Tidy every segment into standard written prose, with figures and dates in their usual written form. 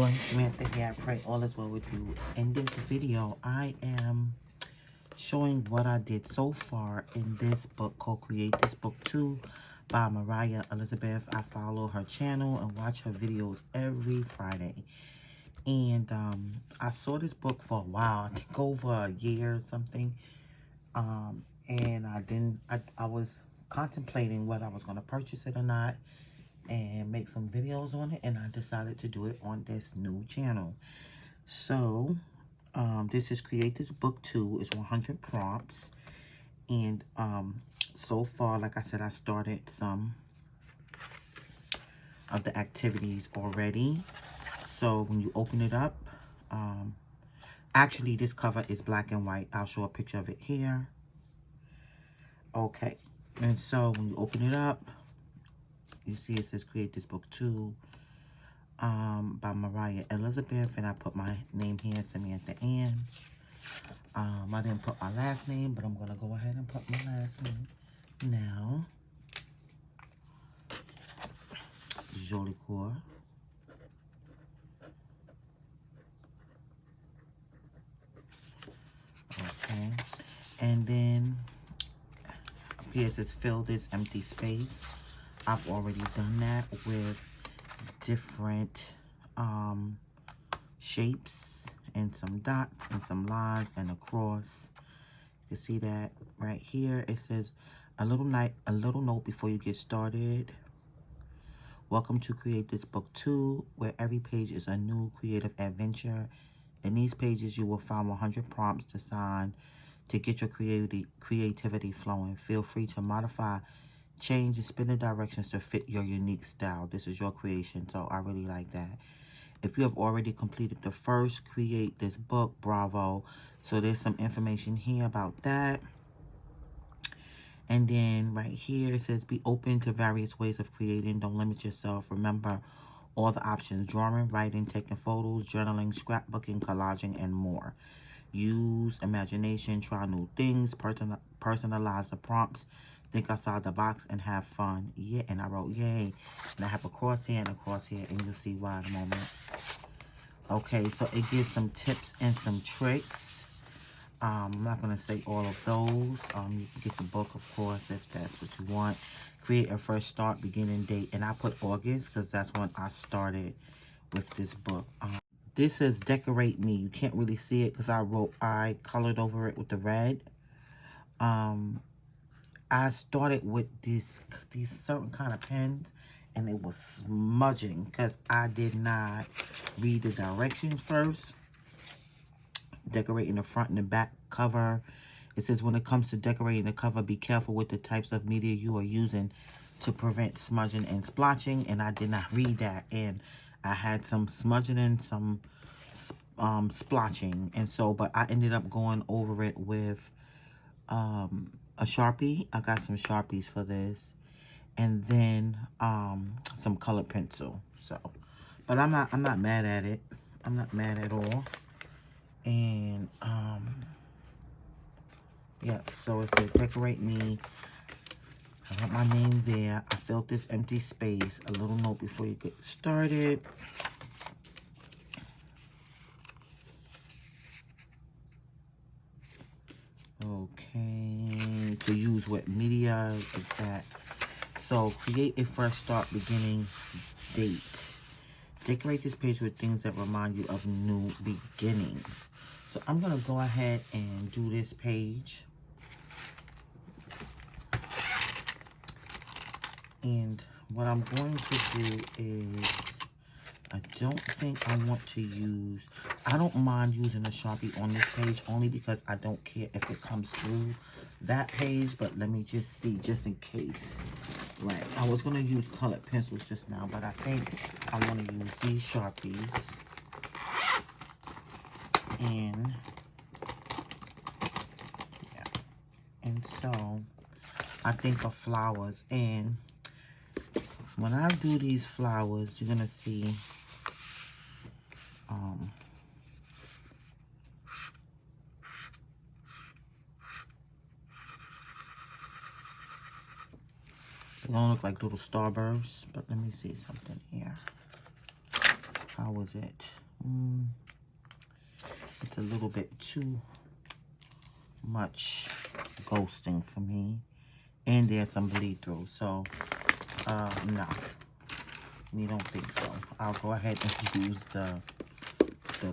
doing? Samantha here. I pray all is well with you. In this video, I am showing what I did so far in this book called Create This Book 2 by Moriah Elizabeth. I follow her channel and watch her videos every Friday. And I saw this book for a while, I think over a year or something. And I was contemplating whether I was going to purchase it or not and make some videos on it, and I decided to do it on this new channel. So this is Create This Book 2. It's 100 prompts, and so far, like I said, I started some of the activities already. So when you open it up, actually this cover is black and white. I'll show a picture of it here. Okay, and so when you open it up, you see it says Create This Book 2 by Moriah Elizabeth, and I put my name here, Samantha Ann. I didn't put my last name, but I'm going to go ahead and put my last name now. Jolicoeur. Okay, and then up here it says fill this empty space. I've already done that with different shapes and some dots and some lines and a cross. You see that right here. It says a little note before you get started. Welcome to Create This Book 2, where every page is a new creative adventure. In these pages, you will find 100 prompts designed to get your creativity flowing. Feel free to modify, change, and spin the directions to fit your unique style. This is your creation, so I really like that. If you have already completed the first Create This Book, bravo. So there's some information here about that. And then right here it says be open to various ways of creating. Don't limit yourself. Remember all the options: drawing, writing, taking photos, journaling, scrapbooking, collaging, and more. Use imagination, try new things, personalize the prompts, think outside the box, and have fun. Yeah, and I wrote yay. And I have a cross here and a cross here, and you'll see why in a moment. Okay, so it gives some tips and some tricks. I'm not going to say all of those. You can get the book, of course, if that's what you want. Create a fresh start, beginning date. And I put August because that's when I started with this book. This says decorate me. You can't really see it because I colored over it with the red. I started with these certain kind of pens, and it was smudging because I did not read the directions first. Decorating the front and the back cover. It says when it comes to decorating the cover, be careful with the types of media you are using to prevent smudging and splotching. And I did not read that, and I had some smudging and some splotching, and so but I ended up going over it with a Sharpie. I got some Sharpies for this, and then some colored pencil. So but I'm not mad at it. I'm not mad at all. And yeah, so it says decorate me. I got my name there. I filled this empty space. A little note before you get started. Okay, to use what media like that. So create a fresh start, beginning date. Decorate this page with things that remind you of new beginnings. So I'm going to go ahead and do this page. And what I'm going to do is, I don't think I want to use, I don't mind using a Sharpie on this page only because I don't care if it comes through that page. But let me just see, just in case. Right, I was going to use colored pencils just now, but I think I want to use these Sharpies. And, yeah. And so, I think of flowers. And when I do these flowers, you're going to see, they don't look like little starbursts, but let me see something here. how is it? It's a little bit too much ghosting for me. And there's some bleed through. So, no. We don't think so. I'll go ahead and use the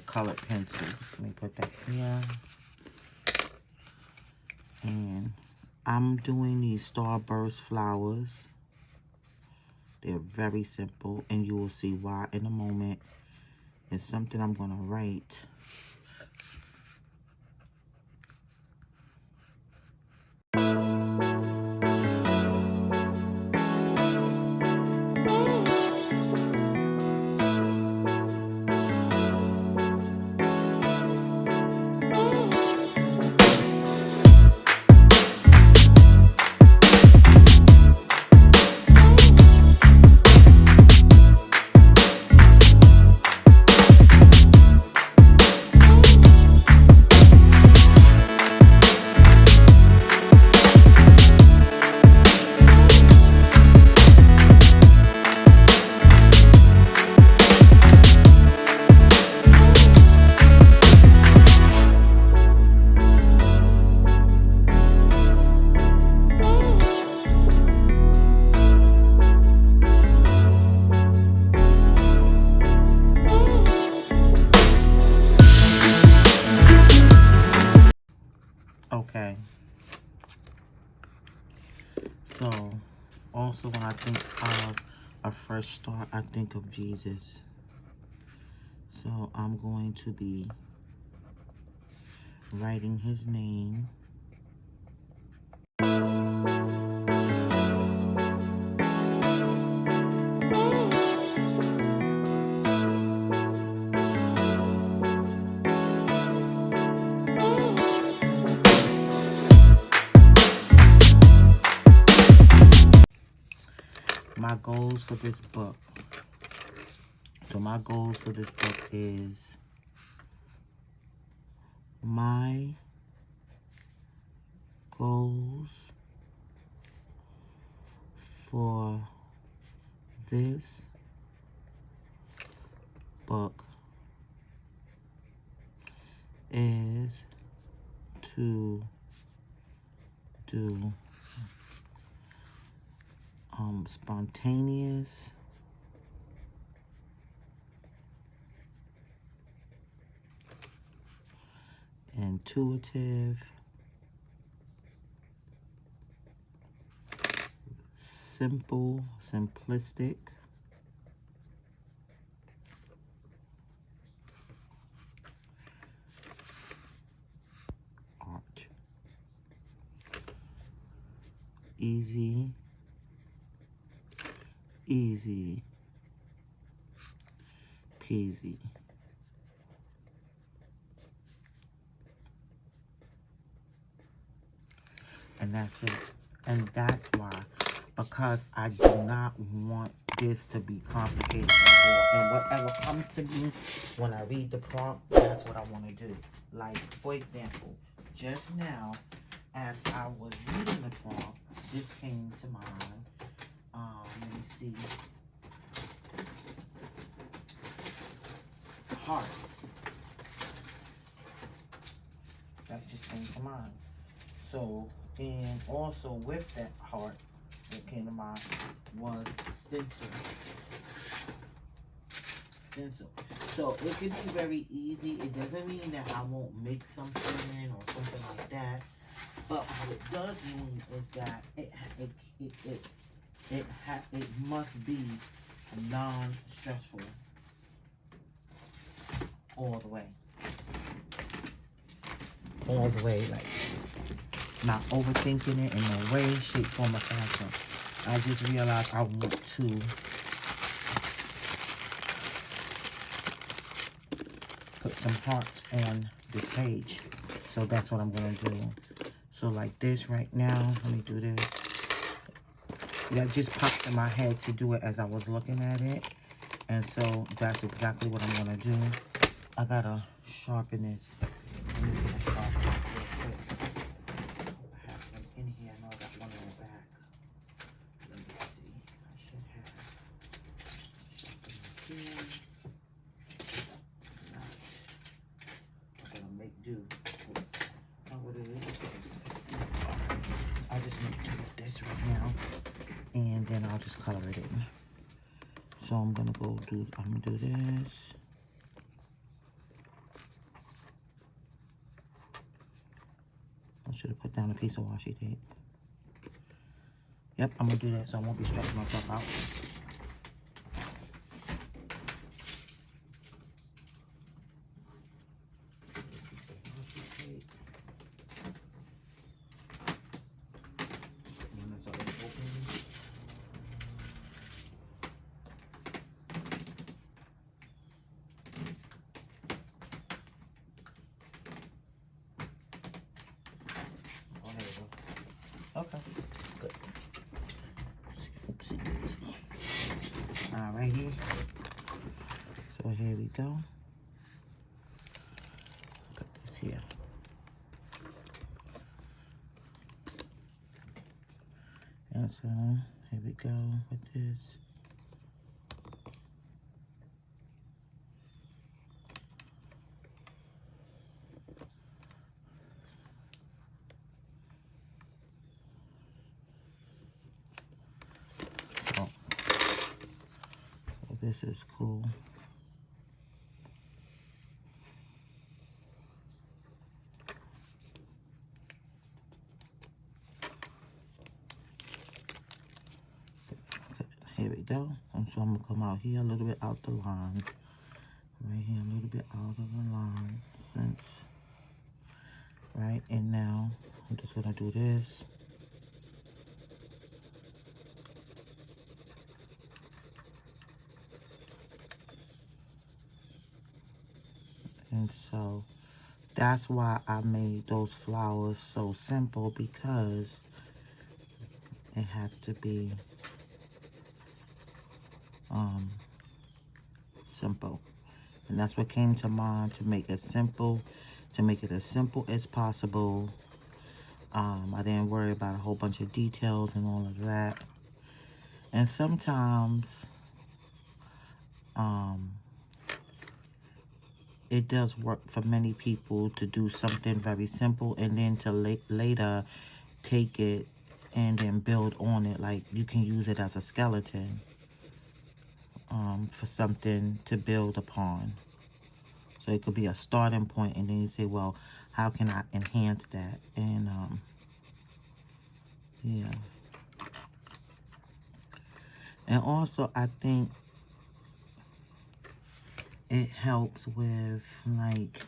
colored pencils. Let me put that here. And I'm doing these starburst flowers. They're very simple, and you will see why in a moment. It's something I'm going to write. Okay. So, also when I think of a fresh start, I think of Jesus. So, I'm going to be writing his name. My goals for this book. So my goals for this book is my goals for this book is to do spontaneous intuitive, simple, simplistic art. Easy peasy. And that's it. And that's why. Because I do not want this to be complicated at all. And whatever comes to me when I read the prompt, that's what I want to do. Like, for example, just now, as I was reading the prompt, this came to mind. Let me see. Hearts. That just came to mind. So, and also with that heart, what came to mind was stencil. So it could be very easy. It doesn't mean that I won't make something or something like that. But what it does mean is that it must be non-stressful all the way. All the way, like not overthinking it in no way, shape, form, or fashion. I just realized I want to put some hearts on this page. So that's what I'm going to do. So like this right now, let me do this. That just popped in my head to do it as I was looking at it. And so that's exactly what I'm going to do. I got to sharpen this. Let me get a sharpener real quick. I have one in here. I know I got one in the back. Let me see. I should have sharpener here. then I'll just color it in. So I'm gonna do this. I should have put down a piece of washi tape. Yep, I'm gonna do that so I won't be stretching myself out. Okay, good. Oopsie daisy. Alrighty. So here we go. Put this here. And so here we go with this. This is cool. Here we go. And so I'm gonna come out here a little bit out the line. Right here, a little bit out of the line. Right, and now I'm just gonna do this. And so that's why I made those flowers so simple, because it has to be simple. And that's what came to mind, to make it simple, to make it as simple as possible. I didn't worry about a whole bunch of details and all of that. And sometimes it does work for many people to do something very simple and then to later take it and then build on it. Like, you can use it as a skeleton for something to build upon. So it could be a starting point, and then you say, well, how can I enhance that? And yeah. And also, I think it helps with, like,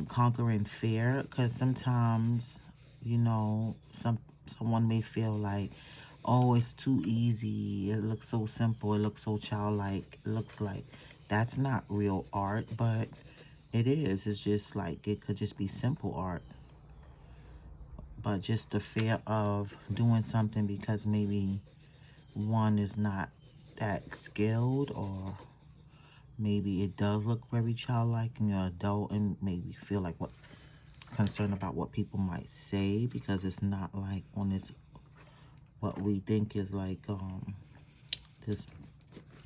conquering fear, because sometimes, you know, someone may feel like, oh, it's too easy, it looks so simple, it looks so childlike, it looks like that's not real art, but it is. It's just like, it could just be simple art, but just the fear of doing something because maybe one is not that skilled, or maybe it does look very childlike and you're an adult and maybe feel like concerned about what people might say, because it's not like on this, what we think is like this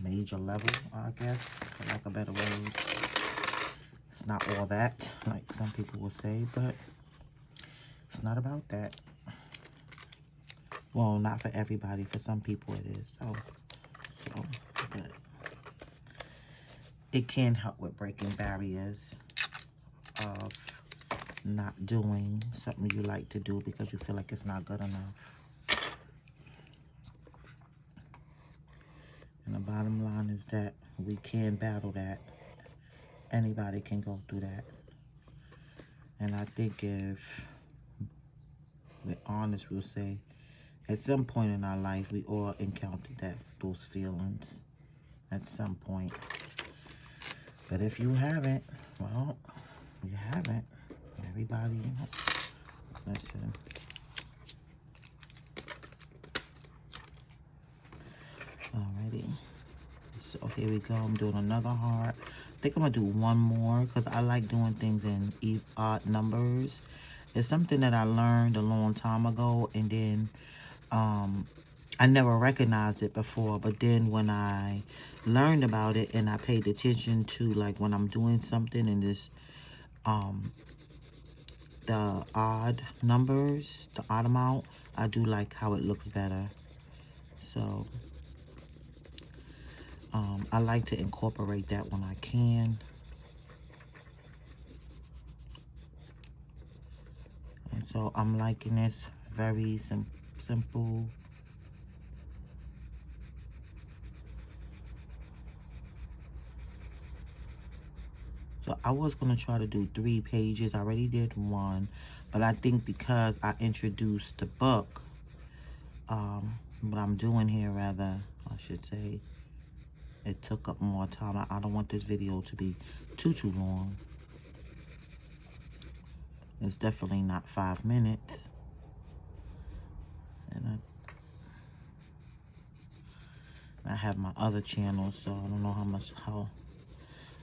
major level, I guess, for lack of better words. It's not all that, like some people will say, but it's not about that. Well, not for everybody. For some people it is. So, but it can help with breaking barriers of not doing something you like to do because you feel like it's not good enough. And the bottom line is that we can battle that. Anybody can go through that. And I think if we're honest, we'll say at some point in our life, we all encountered those feelings at some point. But if you haven't, well, you haven't. Everybody, you know, listen. Alrighty. So here we go. I'm doing another heart. I think I'm going to do one more because I like doing things in odd numbers. It's something that I learned a long time ago, and then I never recognized it before, but then when I learned about it and I paid attention to, like, when I'm doing something and this the odd numbers, the odd amount. I do like how it looks better. So I like to incorporate that when I can. And so I'm liking this very simple. So I was going to try to do 3 pages. I already did 1. But I think because I introduced the book, what I'm doing here, rather, I should say, it took up more time. I don't want this video to be too long. It's definitely not 5 minutes. And I have my other channel, so I don't know how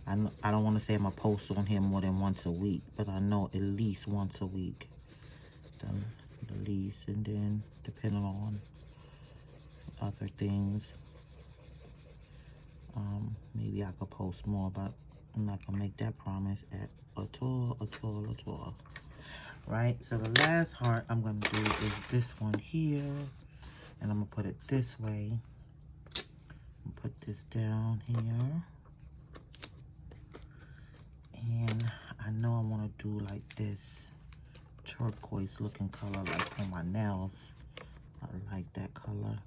I don't want to say I'm going to post on here more than once a week, but I know at least once a week. The least, and then depending on other things, maybe I could post more, but I'm not going to make that promise at all. Right? So the last heart I'm going to do is this one here, and I'm going to put it this way. Put this down here. And I know I want to do like this turquoise looking color like on my nails. I like that color.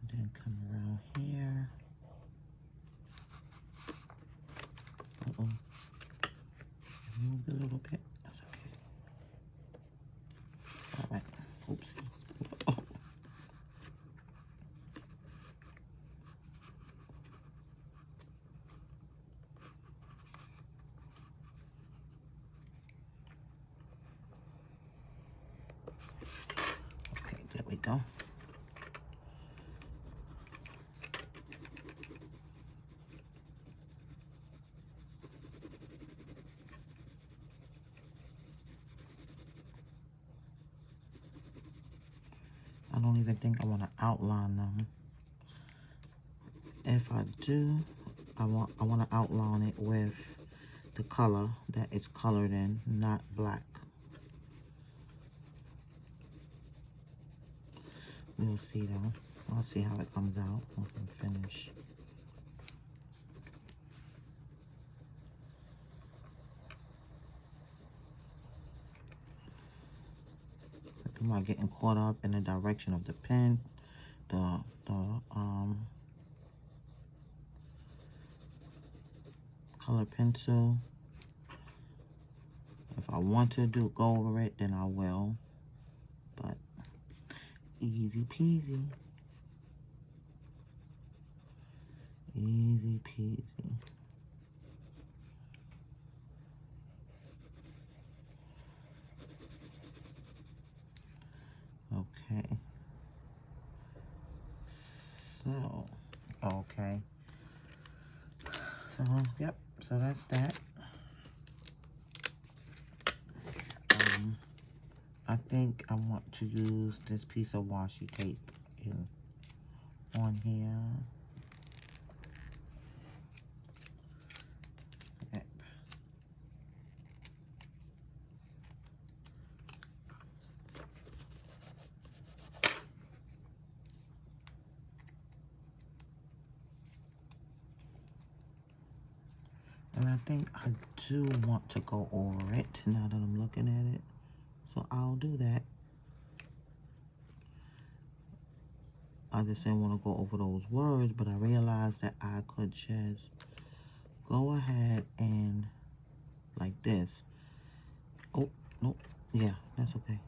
And then come around here. Move a little bit. That's okay. All right. Oopsie. Oh. Okay, there we go. I don't even think I want to outline them. If I do, I want to outline it with the color that it's colored in, not black. We'll see though. I'll see how it comes out once I'm finished. Am I getting caught up in the direction of the pen, the color pencil? If I want to go over it, then I will. But easy peasy. Easy peasy. Okay. So, okay. So, yep. So that's that. I think I want to use this piece of washi tape on here. Yep. And I think I do want to go over it now that I'm looking at it. So I'll do that. I just didn't want to go over those words, but I realized that I could just go ahead and like this. Oh, nope. Yeah, that's okay.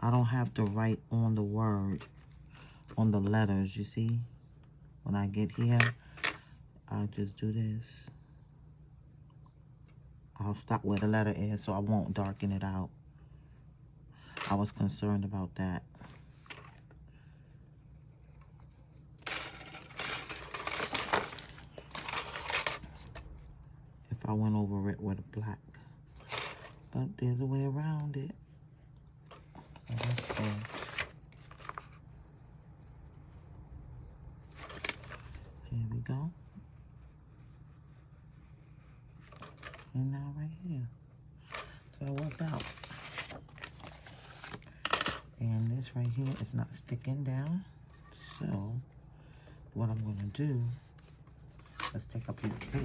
I don't have to write on the word, on the letters, you see? When I get here, I'll just do this. I'll stop where the letter is so I won't darken it out. I was concerned about that. If I went over it with a black. But there's a way around it. So that's good. Here we go. And now right here. So it worked out. And this right here is not sticking down. So what I'm going to do, let's take a piece of tape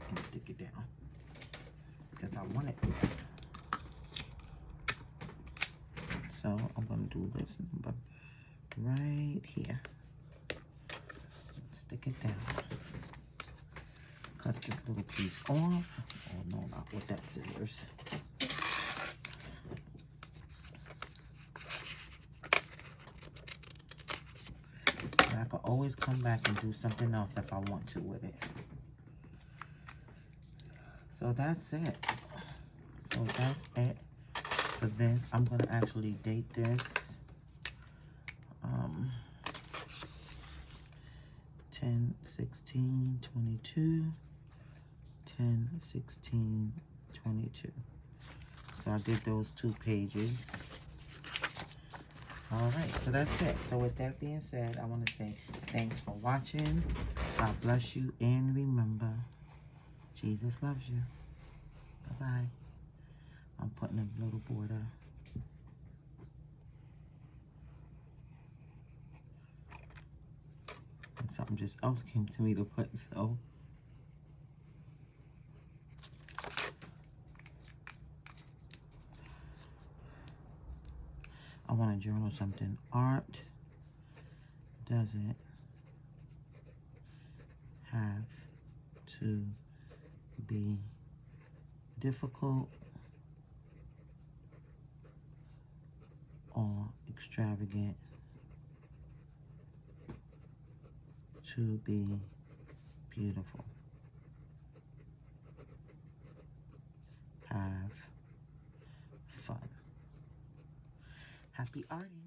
and stick it down. Because I want it there. So I'm going to do this number right here. Stick it down. Cut this little piece off. Oh no, not with that scissors. And I can always come back and do something else if I want to with it. So that's it. So that's it for this. I'm going to actually date this 10/16/22, 10/16/22. So I did those 2 pages. All right, so that's it. So with that being said, I want to say thanks for watching. God bless you, and remember, Jesus loves you. Bye-bye. I'm putting a little border. And something just else came to me to put, so. I want to journal something. Art doesn't have to be difficult or extravagant to be beautiful. Have fun. Happy arting.